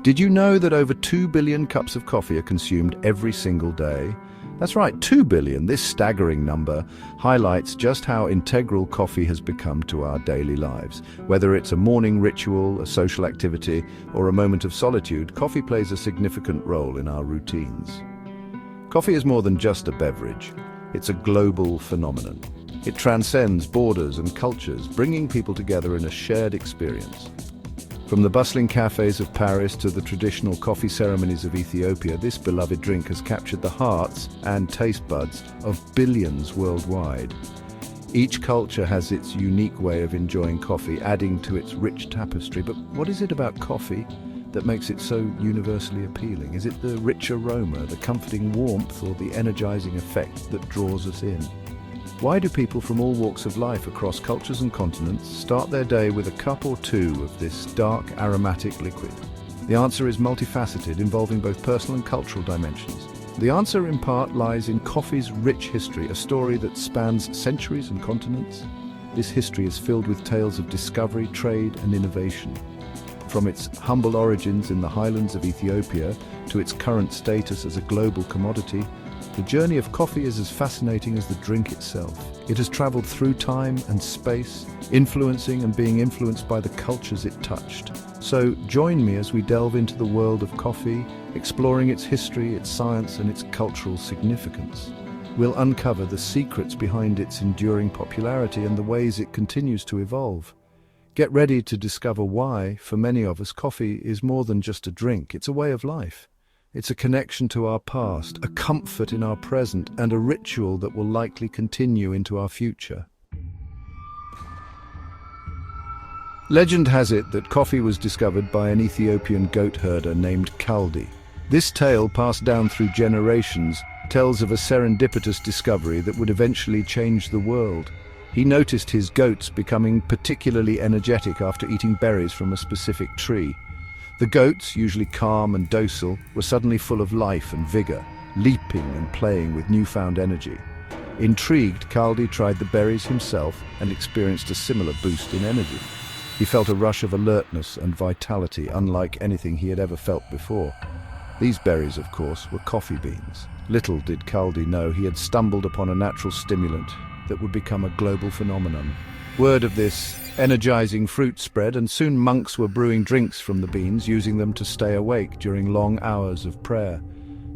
Did you know that over 2 billion cups of coffee are consumed every single day? That's right, 2 billion. This staggering number highlights just how integral coffee has become to our daily lives. Whether it's a morning ritual, a social activity, or a moment of solitude, coffee plays a significant role in our routines. Coffee is more than just a beverage. It's a global phenomenon. It transcends borders and cultures, bringing people together in a shared experience. From the bustling cafes of Paris to the traditional coffee ceremonies of Ethiopia, this beloved drink has captured the hearts and taste buds of billions worldwide. Each culture has its unique way of enjoying coffee, adding to its rich tapestry. But what is it about coffee that makes it so universally appealing? Is it the rich aroma, the comforting warmth, or the energizing effect that draws us in? Why do people from all walks of life across cultures and continents start their day with a cup or two of this dark, aromatic liquid? The answer is multifaceted, involving both personal and cultural dimensions. The answer, in part, lies in coffee's rich history, a story that spans centuries and continents. This history is filled with tales of discovery, trade, and innovation. From its humble origins in the highlands of Ethiopia to its current status as a global commodity, the journey of coffee is as fascinating as the drink itself. It has traveled through time and space, influencing and being influenced by the cultures it touched. So join me as we delve into the world of coffee, exploring its history, its science, and its cultural significance. We'll uncover the secrets behind its enduring popularity and the ways it continues to evolve. Get ready to discover why, for many of us, coffee is more than just a drink. It's a way of life. It's a connection to our past, a comfort in our present, and a ritual that will likely continue into our future. Legend has it that coffee was discovered by an Ethiopian goat herder named Kaldi. This tale, passed down through generations, tells of a serendipitous discovery that would eventually change the world. He noticed his goats becoming particularly energetic after eating berries from a specific tree. The goats, usually calm and docile, were suddenly full of life and vigor, leaping and playing with newfound energy. Intrigued, Kaldi tried the berries himself and experienced a similar boost in energy. He felt a rush of alertness and vitality unlike anything he had ever felt before. These berries, of course, were coffee beans. Little did Kaldi know he had stumbled upon a natural stimulant that would become a global phenomenon. Word of this energizing fruit spread, and soon monks were brewing drinks from the beans, using them to stay awake during long hours of prayer.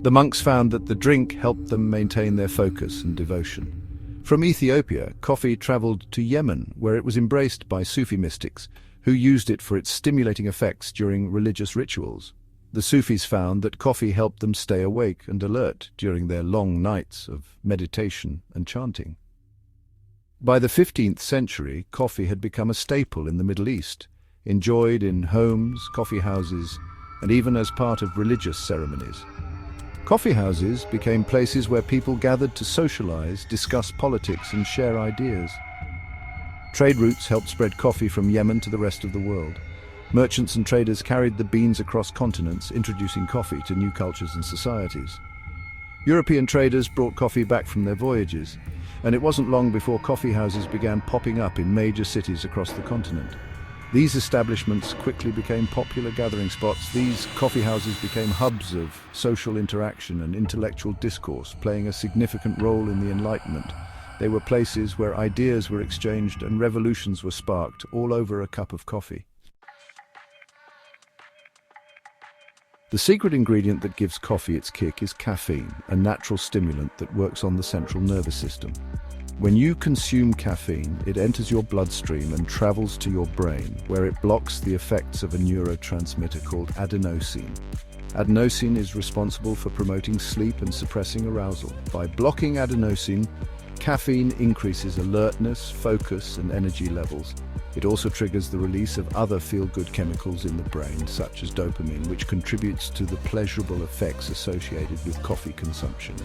The monks found that the drink helped them maintain their focus and devotion. From Ethiopia, coffee traveled to Yemen, where it was embraced by Sufi mystics, who used it for its stimulating effects during religious rituals. The Sufis found that coffee helped them stay awake and alert during their long nights of meditation and chanting. By the 15th century, coffee had become a staple in the Middle East, enjoyed in homes, coffee houses, and even as part of religious ceremonies. Coffee houses became places where people gathered to socialize, discuss politics, and share ideas. Trade routes helped spread coffee from Yemen to the rest of the world. Merchants and traders carried the beans across continents, introducing coffee to new cultures and societies. European traders brought coffee back from their voyages, and it wasn't long before coffee houses began popping up in major cities across the continent. These establishments quickly became popular gathering spots. These coffee houses became hubs of social interaction and intellectual discourse, playing a significant role in the Enlightenment. They were places where ideas were exchanged and revolutions were sparked, all over a cup of coffee. The secret ingredient that gives coffee its kick is caffeine, a natural stimulant that works on the central nervous system. When you consume caffeine, it enters your bloodstream and travels to your brain, where it blocks the effects of a neurotransmitter called adenosine. Adenosine is responsible for promoting sleep and suppressing arousal. By blocking adenosine, caffeine increases alertness, focus, and energy levels. It also triggers the release of other feel-good chemicals in the brain, such as dopamine, which contributes to the pleasurable effects associated with coffee consumption.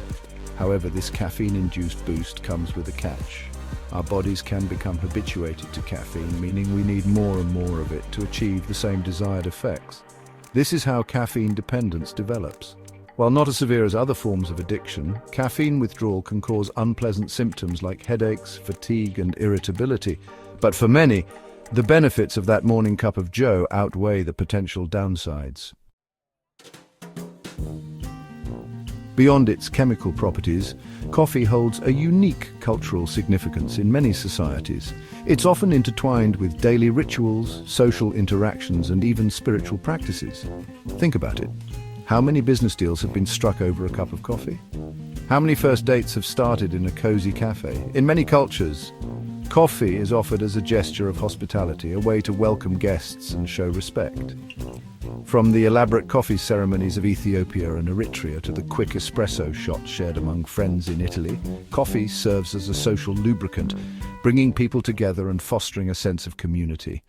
However, this caffeine-induced boost comes with a catch. Our bodies can become habituated to caffeine, meaning we need more and more of it to achieve the same desired effects. This is how caffeine dependence develops. While not as severe as other forms of addiction, caffeine withdrawal can cause unpleasant symptoms like headaches, fatigue, and irritability. But for many, the benefits of that morning cup of joe outweigh the potential downsides. Beyond its chemical properties, coffee holds a unique cultural significance in many societies. It's often intertwined with daily rituals, social interactions, and even spiritual practices. Think about it. How many business deals have been struck over a cup of coffee? How many first dates have started in a cozy cafe? In many cultures, coffee is offered as a gesture of hospitality, a way to welcome guests and show respect. From the elaborate coffee ceremonies of Ethiopia and Eritrea to the quick espresso shots shared among friends in Italy, coffee serves as a social lubricant, bringing people together and fostering a sense of community.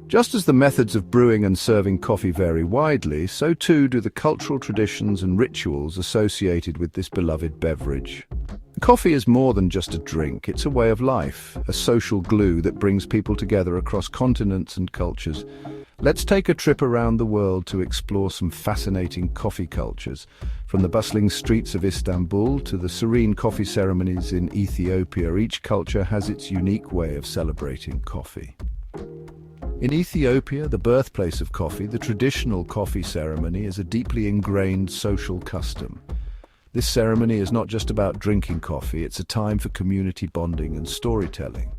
Just as the methods of brewing and serving coffee vary widely, so too do the cultural traditions and rituals associated with this beloved beverage. Coffee is more than just a drink, it's a way of life, a social glue that brings people together across continents and cultures. Let's take a trip around the world to explore some fascinating coffee cultures. From the bustling streets of Istanbul to the serene coffee ceremonies in Ethiopia, each culture has its unique way of celebrating coffee. In Ethiopia, the birthplace of coffee, the traditional coffee ceremony is a deeply ingrained social custom. This ceremony is not just about drinking coffee, it's a time for community bonding and storytelling.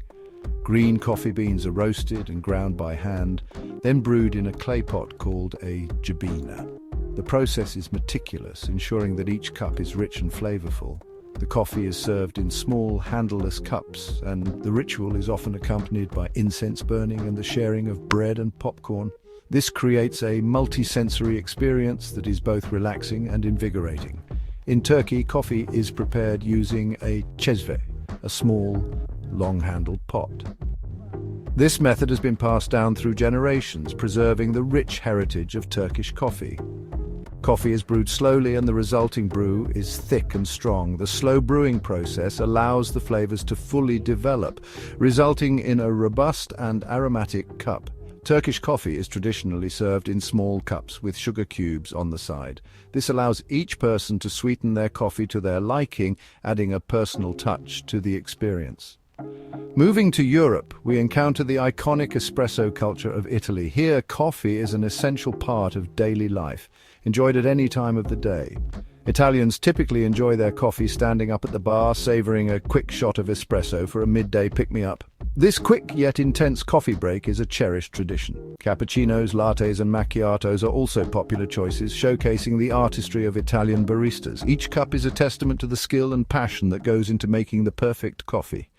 Green coffee beans are roasted and ground by hand, then brewed in a clay pot called a jabina. The process is meticulous, ensuring that each cup is rich and flavorful. The coffee is served in small, handleless cups, and the ritual is often accompanied by incense burning and the sharing of bread and popcorn. This creates a multi-sensory experience that is both relaxing and invigorating. In Turkey, coffee is prepared using a çezve, a small, long-handled pot. This method has been passed down through generations, preserving the rich heritage of Turkish coffee. Coffee is brewed slowly and the resulting brew is thick and strong. The slow brewing process allows the flavors to fully develop, resulting in a robust and aromatic cup. Turkish coffee is traditionally served in small cups with sugar cubes on the side. This allows each person to sweeten their coffee to their liking, adding a personal touch to the experience. Moving to Europe, we encounter the iconic espresso culture of Italy. Here, coffee is an essential part of daily life, enjoyed at any time of the day. Italians typically enjoy their coffee standing up at the bar, savoring a quick shot of espresso for a midday pick-me-up. This quick yet intense coffee break is a cherished tradition. Cappuccinos, lattes and macchiatos are also popular choices, showcasing the artistry of Italian baristas. Each cup is a testament to the skill and passion that goes into making the perfect coffee.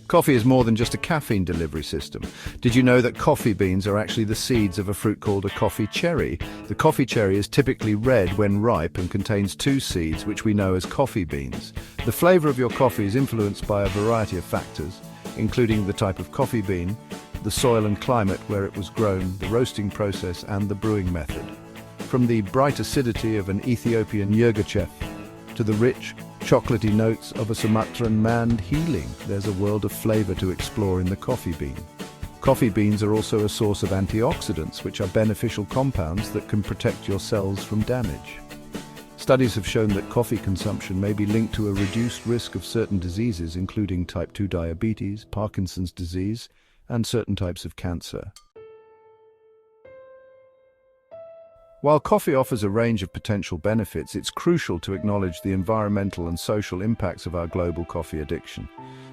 Coffee is more than just a caffeine delivery system. Did you know that coffee beans are actually the seeds of a fruit called a coffee cherry? The coffee cherry is typically red when ripe and contains two seeds, which we know as coffee beans. The flavor of your coffee is influenced by a variety of factors, including the type of coffee bean, the soil and climate where it was grown, the roasting process, and the brewing method. From the bright acidity of an Ethiopian yirgacheffe to the rich, chocolatey notes of a Sumatran mandhealing, there's a world of flavor to explore in the coffee bean. Coffee beans are also a source of antioxidants, which are beneficial compounds that can protect your cells from damage. Studies have shown that coffee consumption may be linked to a reduced risk of certain diseases, including type 2 diabetes, Parkinson's disease, and certain types of cancer. While coffee offers a range of potential benefits, it's crucial to acknowledge the environmental and social impacts of our global coffee addiction.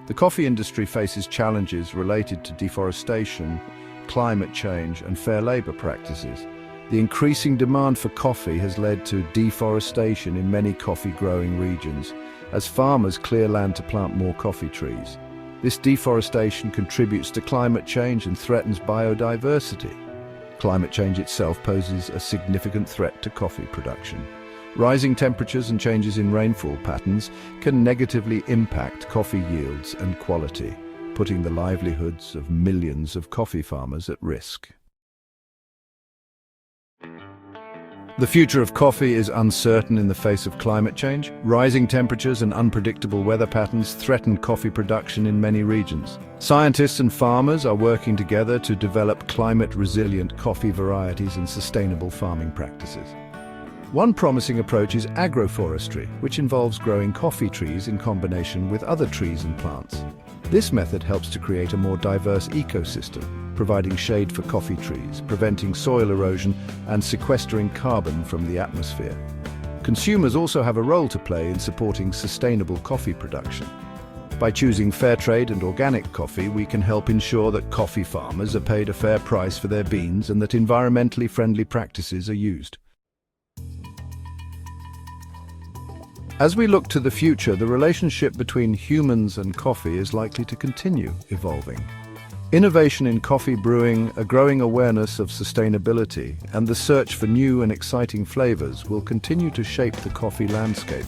The coffee industry faces challenges related to deforestation, climate change, and fair labor practices. The increasing demand for coffee has led to deforestation in many coffee-growing regions, as farmers clear land to plant more coffee trees. This deforestation contributes to climate change and threatens biodiversity. Climate change itself poses a significant threat to coffee production. Rising temperatures and changes in rainfall patterns can negatively impact coffee yields and quality, putting the livelihoods of millions of coffee farmers at risk. The future of coffee is uncertain in the face of climate change. Rising temperatures and unpredictable weather patterns threaten coffee production in many regions. Scientists and farmers are working together to develop climate-resilient coffee varieties and sustainable farming practices. One promising approach is agroforestry, which involves growing coffee trees in combination with other trees and plants. This method helps to create a more diverse ecosystem, providing shade for coffee trees, preventing soil erosion, and sequestering carbon from the atmosphere. Consumers also have a role to play in supporting sustainable coffee production. By choosing fair trade and organic coffee, we can help ensure that coffee farmers are paid a fair price for their beans and that environmentally friendly practices are used. As we look to the future, the relationship between humans and coffee is likely to continue evolving. Innovation in coffee brewing, a growing awareness of sustainability, and the search for new and exciting flavors will continue to shape the coffee landscape.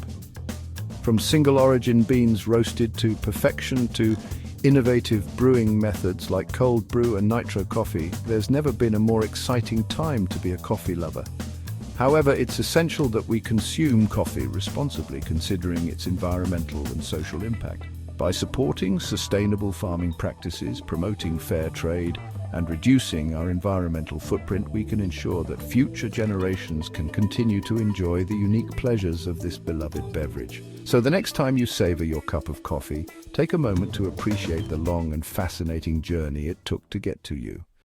From single-origin beans roasted to perfection to innovative brewing methods like cold brew and nitro coffee, there's never been a more exciting time to be a coffee lover. However, it's essential that we consume coffee responsibly, considering its environmental and social impact. By supporting sustainable farming practices, promoting fair trade, and reducing our environmental footprint, we can ensure that future generations can continue to enjoy the unique pleasures of this beloved beverage. So the next time you savor your cup of coffee, take a moment to appreciate the long and fascinating journey it took to get to you.